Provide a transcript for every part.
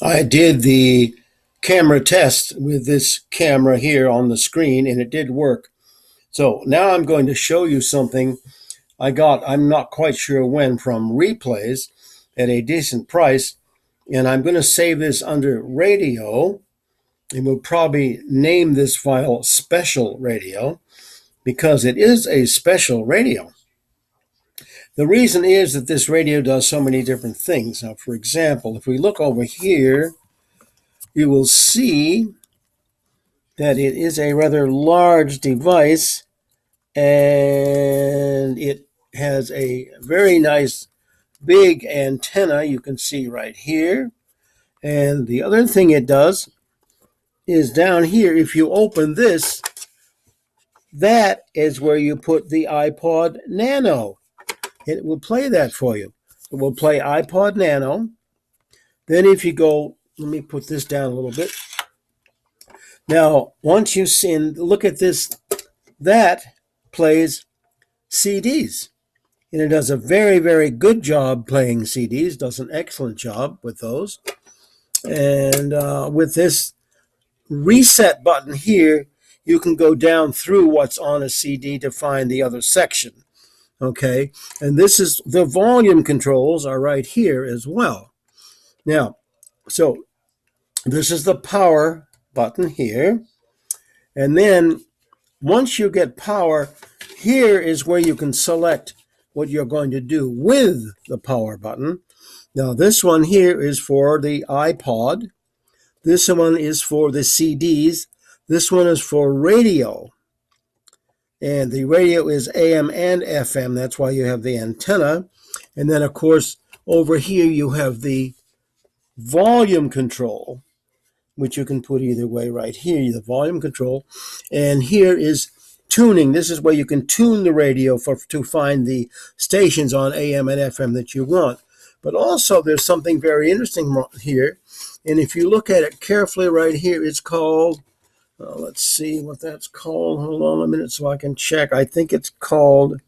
I did the camera test with this camera here on the screen and it did work. So now I'm going to show you something I got, I'm not quite sure when, from Replays at a decent price. And I'm going to save this under radio, and we'll probably name this file Special Radio because it is a special radio. The reason is that this radio does so many different things. Now, for example, if we look over here, you will see that it is a rather large device and it has a very nice big antenna you can see right here. And the other thing it does is down here, if you open this, that is where you put the iPod Nano. It will play that for you. It will play iPod Nano. Then if you go, let me put this down a little bit. Now, once you see, look at this, that plays CDs. And it does a very, very good job playing CDs, does an excellent job with those. And with this reset button here, you can go down through what's on a CD to find the other section. Okay, and this is the volume controls are right here as well. Now, so this is the power button here. And then once you get power, here is where you can select what you're going to do with the power button. Now, this one here is for the iPod. This one is for the CDs. This one is for radio. And the radio is AM and FM. That's why you have the antenna. And then, of course, over here you have the volume control, which you can put either way right here, the volume control. And here is tuning. This is where you can tune the radio to find the stations on AM and FM that you want. But also there's something very interesting here. And if you look at it carefully right here, it's called, let's see what that's called. Hold on a minute so I can check. I think it's called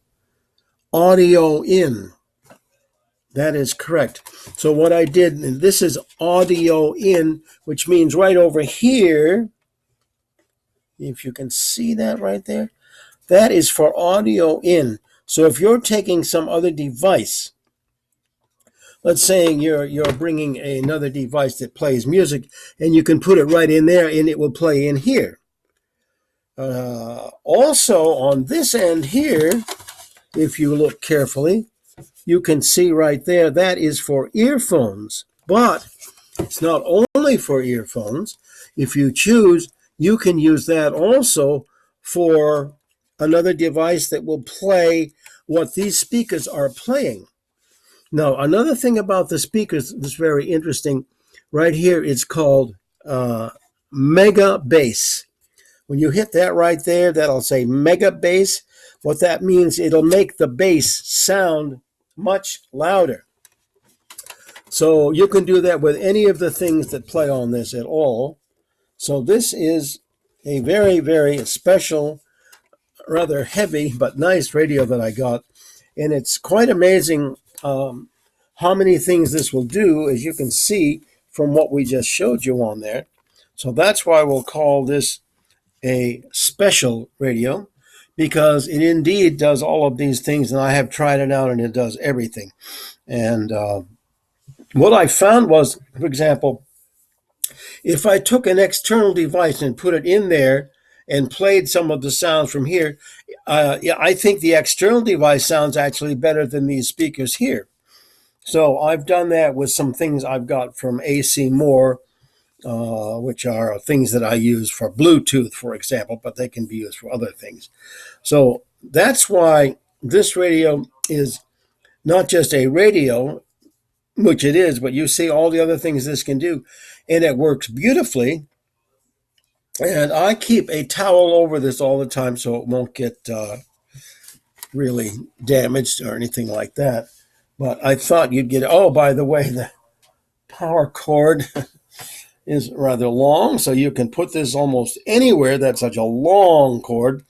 Audio In. That is correct. So what I did, and this is Audio In, which means right over here, if you can see that right there, that is for Audio In. So if you're taking some other device, let's say you're bringing another device that plays music, and you can put it right in there, and it will play in here. Also, on this end here, if you look carefully, you can see right there, that is for earphones. But it's not only for earphones. If you choose, you can use that also for another device that will play what these speakers are playing. Now, another thing about the speakers that's very interesting, right here, it's called Mega Bass. When you hit that right there, that'll say Mega Bass. What that means, it'll make the bass sound much louder. So you can do that with any of the things that play on this at all. So this is a very, very special, rather heavy, but nice radio that I got. And it's quite amazing how many things this will do, as you can see from what we just showed you on there. So that's why we'll call this a special radio, because it indeed does all of these things, and I have tried it out, and it does everything. And what I found was, for example, if I took an external device and put it in there and played some of the sounds from here, I think the external device sounds actually better than these speakers here. So I've done that with some things I've got from AC Moore, which are things that I use for Bluetooth, for example, but they can be used for other things. So that's why this radio is not just a radio, which it is, but you see all the other things this can do, and it works beautifully. And I keep a towel over this all the time so it won't get really damaged or anything like that. But I thought you'd get, oh, by the way, the power cord is rather long, so you can put this almost anywhere. That's such a long cord,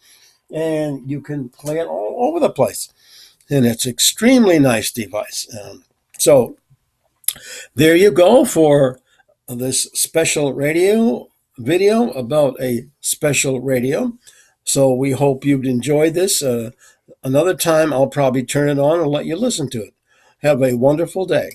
and you can play it all over the place. And it's an extremely nice device. So there you go for this special radio video about a special radio. So we hope you've enjoyed this. Another time, I'll probably turn it on and let you listen to it. Have a wonderful day.